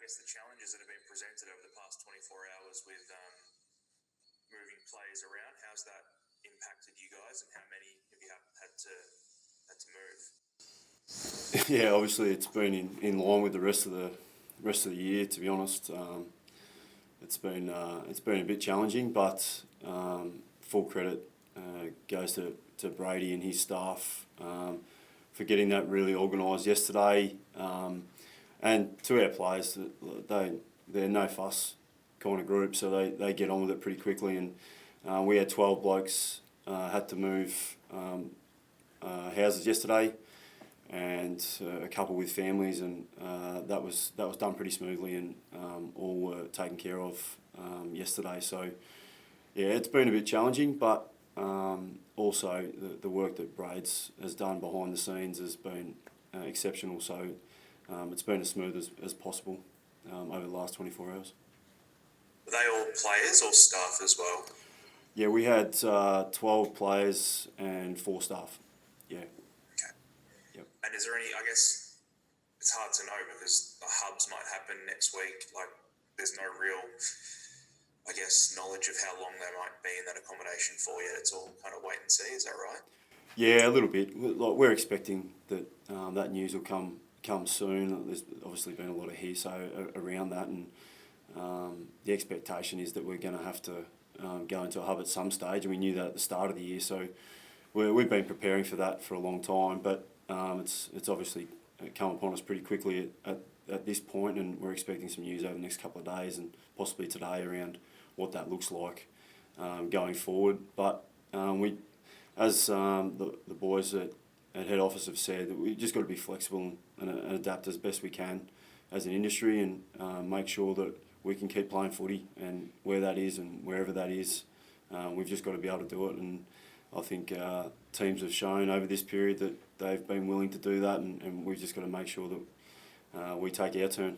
guess the challenges that have been presented over the past 24 hours with moving players around. How's that impacted you guys, and how many have you had to move? Yeah, obviously it's been in line with the rest of the year. To be honest, it's been a bit challenging, but full credit goes to Brady and his staff for getting that really organised yesterday, and to our players, they're no fuss kind of group, so they get on with it pretty quickly. And we had 12 blokes had to move houses yesterday, and a couple with families, and that was done pretty smoothly, and all were taken care of yesterday. So yeah, it's been a bit challenging, but also the work that Braids has done behind the scenes has been exceptional. So it's been as smooth as possible over the last 24 hours. Were they all players or staff as well? Yeah, we had 12 players and 4 staff. Yeah. Okay. Yep. And is there any, I guess, it's hard to know because the hubs might happen next week. Like, there's no real, I guess, knowledge of how long they might be in that accommodation for you. It's all kind of wait and see. Is that right? Yeah, a little bit. Like, we're expecting that that news will come soon. There's obviously been a lot of hearsay around that, and the expectation is that we're going to have to go into a hub at some stage, and we knew that at the start of the year. So we've been preparing for that for a long time, but it's obviously come upon us pretty quickly at this point, and we're expecting some news over the next couple of days and possibly today around what that looks like going forward. But as the boys at head office have said, that we just got to be flexible and adapt as best we can as an industry, and make sure that we can keep playing footy, and where that is and wherever that is, we've just got to be able to do it. And I think teams have shown over this period that they've been willing to do that, and we've just got to make sure that we take our turn.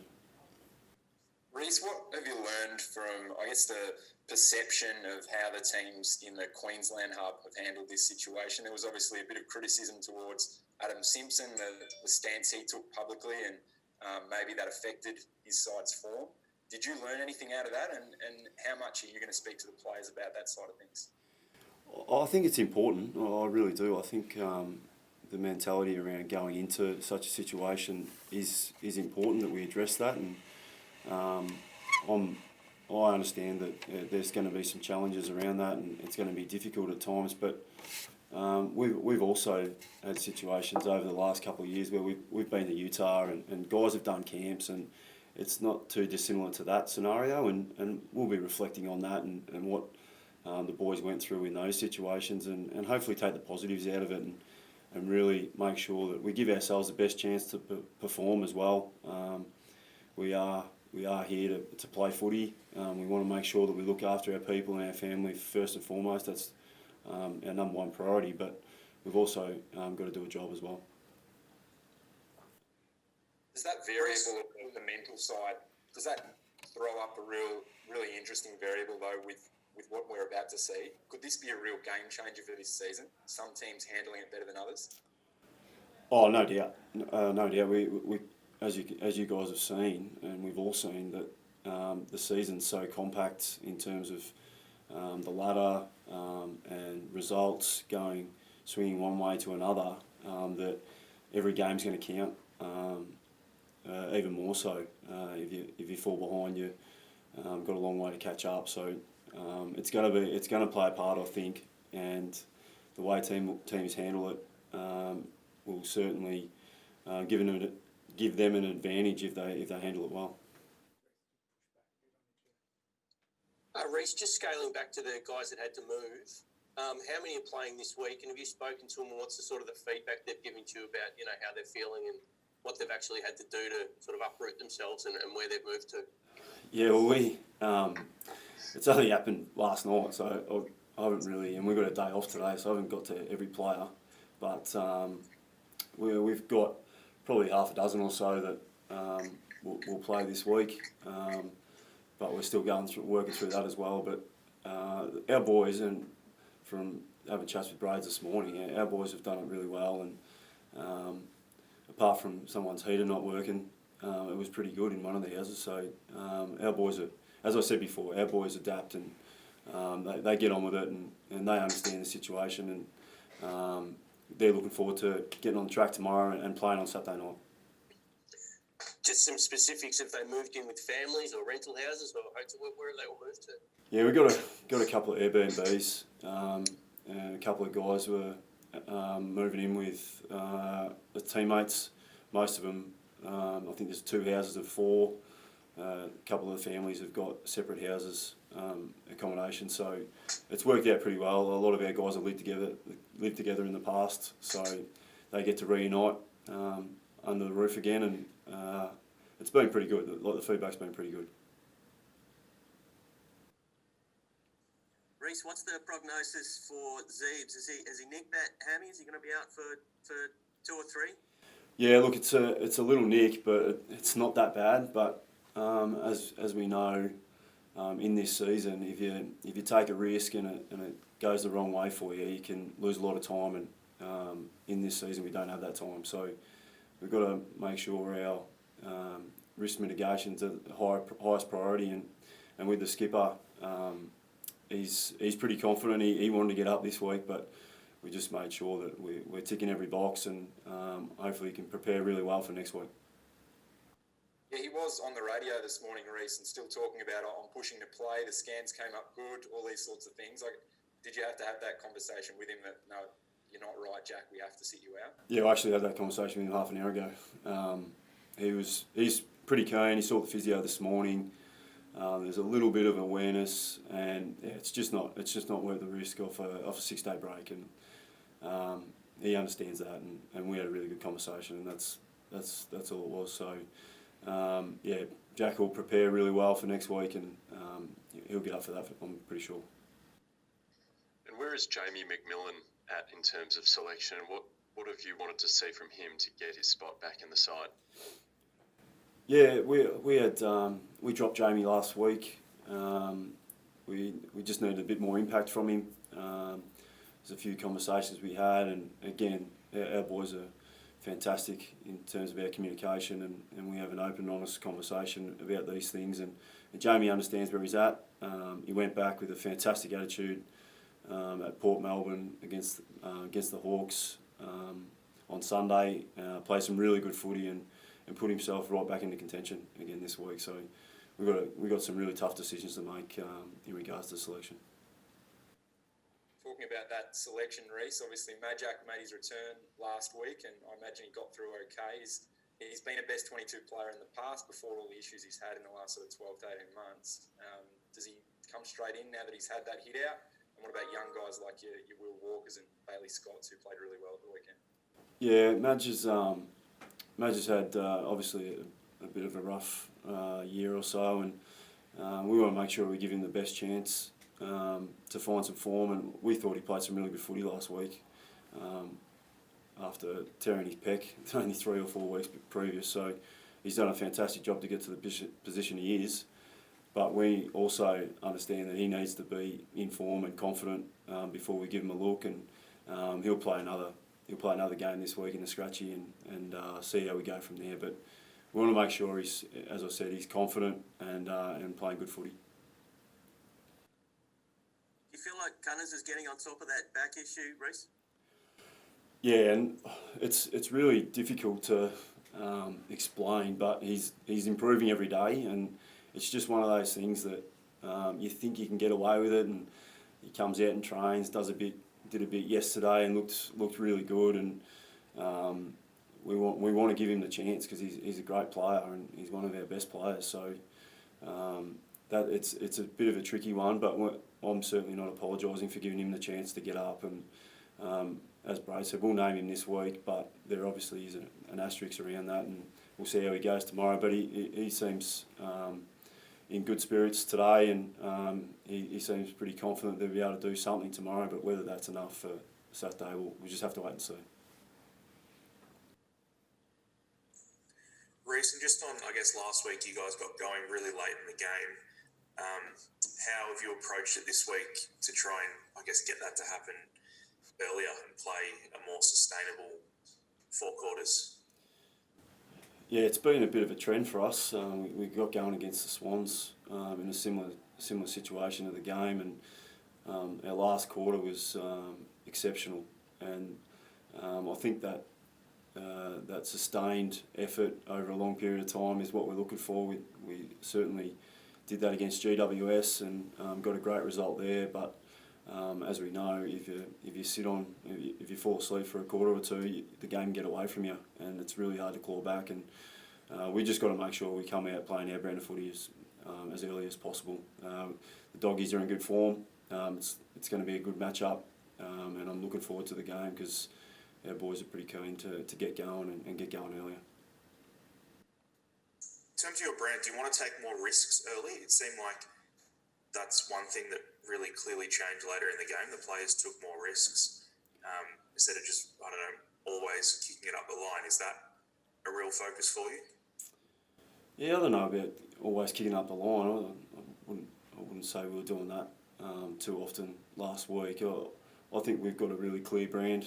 Rhyce, what have you learned from, I guess, the perception of how the teams in the Queensland hub have handled this situation? There was obviously a bit of criticism towards Adam Simpson, the stance he took publicly, and maybe that affected his side's form. Did you learn anything out of that, and how much are you going to speak to the players about that side of things? I think it's important. I really do. I think the mentality around going into such a situation is important, that we address that. And I understand that there's going to be some challenges around that, and it's going to be difficult at times. But we've also had situations over the last couple of years where we've been to Utah, and guys have done camps, and it's not too dissimilar to that scenario, and we'll be reflecting on that and what the boys went through in those situations, and hopefully take the positives out of it, and really make sure that we give ourselves the best chance to perform as well. We are here to play footy. We want to make sure that we look after our people and our family first and foremost. That's our number one priority, but we've also got to do a job as well. Does that variable of the mental side, does that throw up a really interesting variable though with what we're about to see? Could this be a real game changer for this season? Some teams handling it better than others? Oh, no doubt. No doubt. We as you guys have seen, and we've all seen, that the season's so compact in terms of the ladder and results swinging one way to another, that every game's going to count. Even more so, if you fall behind, you got a long way to catch up. So it's going to play a part, I think, and the way teams handle it will certainly give them an advantage if they handle it well. Rhyce, just scaling back to the guys that had to move, how many are playing this week, and have you spoken to them? What's the sort of the feedback they've given to you about how they're feeling and what they've actually had to do to sort of uproot themselves and where they've moved to? Yeah, well, it's only happened last night, so I haven't really, and we've got a day off today, so I haven't got to every player. But we've got probably half a dozen or so that will play this week. But we're still working through that as well. But our boys, and from having chats with Braids this morning, our boys have done it really well. And apart from someone's heater not working, it was pretty good in one of the houses. So our boys are, as I said before, our boys adapt and they get on with it and they understand the situation and they're looking forward to getting on the track tomorrow and playing on Saturday night. Just some specifics, if they moved in with families or rental houses or hotel, where are they all moved to? Yeah, we got a couple of Airbnbs and a couple of guys were moving in with the teammates. Most of them, I think there's 2 houses of 4. A couple of the families have got separate houses, accommodation, so it's worked out pretty well. A lot of our guys have lived together in the past, so they get to reunite under the roof again, and it's been pretty good. The feedback's been pretty good. Rhyce, what's the prognosis for Zeebs? Has he nicked that hammy? Is he going to be out for 2 or 3? Yeah, look, it's a little nick, but it's not that bad. But as we know, in this season, if you take a risk and it goes the wrong way for you, you can lose a lot of time. And in this season, we don't have that time, so we've got to make sure our risk mitigation's the highest priority. And with the skipper, he's pretty confident. He wanted to get up this week, but we just made sure that we're ticking every box and hopefully can prepare really well for next week. Yeah, he was on the radio this morning, Rhyce, and still talking about I'm pushing to play. The scans came up good, all these sorts of things. Like, did you have to have that conversation with him that no, you're not right, Jack, we have to sit you out? Yeah, I actually had that conversation with him half an hour ago. He's pretty keen. He saw the physio this morning. There's a little bit of awareness, and yeah, it's just not worth the risk off a 6-day break, and he understands that, and we had a really good conversation, and that's all it was. So yeah, Jack will prepare really well for next week, and he'll get up for that, I'm pretty sure. And where is Jamie McMillan at in terms of selection? What have you wanted to see from him to get his spot back in the side? Yeah, we dropped Jamie last week. We just needed a bit more impact from him. There's a few conversations we had, and again, our boys are fantastic in terms of our communication, and we have an open, honest conversation about these things. And Jamie understands where he's at. He went back with a fantastic attitude at Port Melbourne against the Hawks on Sunday. Played some really good footy and put himself right back into contention again this week. So we've got some really tough decisions to make in regards to selection. Talking about that selection, Rhyce, obviously Majak made his return last week, and I imagine he got through okay. He's been a best 22 player in the past before all the issues he's had in the last sort of 12 to 18 months. Does he come straight in now that he's had that hit out? And what about young guys like your Will Walkers and Bailey Scotts, who played really well at the weekend? Yeah, Madge has had obviously a bit of a rough year or so, and we want to make sure we give him the best chance to find some form, and we thought he played some really good footy last week after tearing his pec only 3 or 4 weeks previous. So he's done a fantastic job to get to the position he is, but we also understand that he needs to be in form and confident before we give him a look, and he'll play another game this week in the scratchy and see how we go from there. But we want to make sure he's, as I said, he's confident and playing good footy. Do you feel like Cunners is getting on top of that back issue, Rhyce? Yeah, and it's really difficult to explain, but he's improving every day, and it's just one of those things that you think you can get away with it, and he comes out and trains, did a bit yesterday, and looked really good, and we want to give him the chance because he's a great player and he's one of our best players. So that it's a bit of a tricky one, but I'm certainly not apologising for giving him the chance to get up. And as Bray said, we'll name him this week, but there obviously is an asterisk around that, and we'll see how he goes tomorrow. But he seems in good spirits today, and he seems pretty confident they'll be able to do something tomorrow. But whether that's enough for Saturday, we'll just have to wait and see. Rhyce, and just on, I guess, last week you guys got going really late in the game. How have you approached it this week to try and, I guess, get that to happen earlier and play a more sustainable 4 quarters? Yeah, it's been a bit of a trend for us. We got going against the Swans in a similar situation of the game, and our last quarter was exceptional. And I think that that sustained effort over a long period of time is what we're looking for. We certainly did that against GWS and got a great result there. But as we know, if you fall asleep for a quarter or two, the game can get away from you, and it's really hard to claw back. And we just got to make sure we come out playing our brand of footy as early as possible. The Doggies are in good form. It's going to be a good matchup, and I'm looking forward to the game because our boys are pretty keen to get going and get going earlier. In terms of your brand, do you want to take more risks early? It seemed like that's one thing that really clearly changed later in the game. The players took more risks instead of just, I don't know, always kicking it up the line. Is that a real focus for you? Yeah, I don't know about always kicking up the line. I wouldn't say we were doing that too often last week. I think we've got a really clear brand,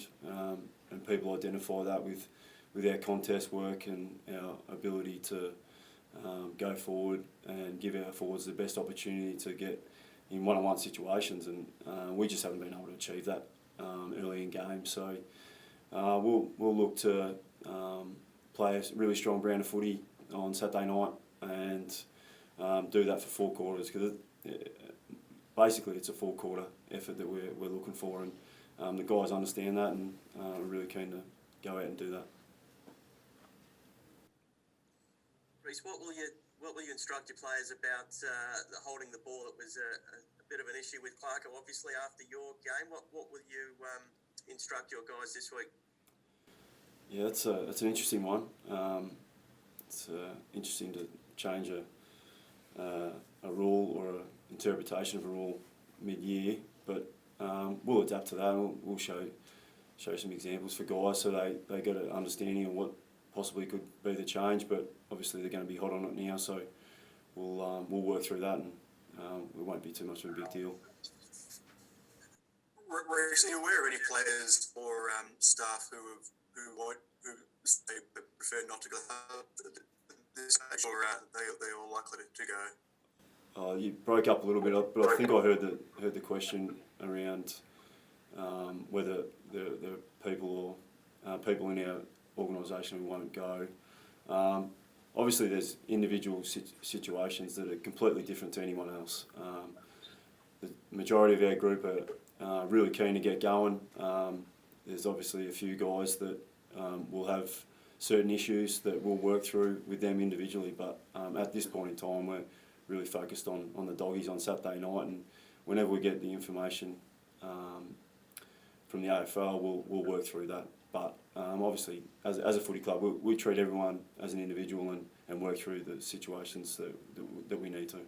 and people identify that with our contest work and our ability to go forward and give our forwards the best opportunity to get in one-on-one situations, and we just haven't been able to achieve that early in games. So we'll look to play a really strong brand of footy on Saturday night and do that for 4 quarters, because basically it's a 4-quarter effort that we're looking for, and the guys understand that, and we're really keen to go out and do that. Rhyce, what will you instruct your players about holding the ball? It was a bit of an issue with Clarko, obviously, after your game. What will you instruct your guys this week? Yeah, that's an interesting one. It's interesting to change a rule or an interpretation of a rule mid-year, but we'll adapt to that. We'll show some examples for guys so they get an understanding of what possibly could be the change. But obviously they're going to be hot on it now, so we'll work through that, and it won't be too much of a big deal. Rhyce, are you aware of any players or staff who they prefer not to go at this stage, or they all likely to go? You broke up a little bit, but I think I heard the question around whether the people or people in our organisation who won't go. Obviously, there's individual situations that are completely different to anyone else. The majority of our group are really keen to get going. There's obviously a few guys that will have certain issues that we'll work through with them individually, but at this point in time we're really focused on the Doggies on Saturday night, and whenever we get the information from the AFL, we'll work through that. But obviously, as a footy club, we treat everyone as an individual and work through the situations that we need to.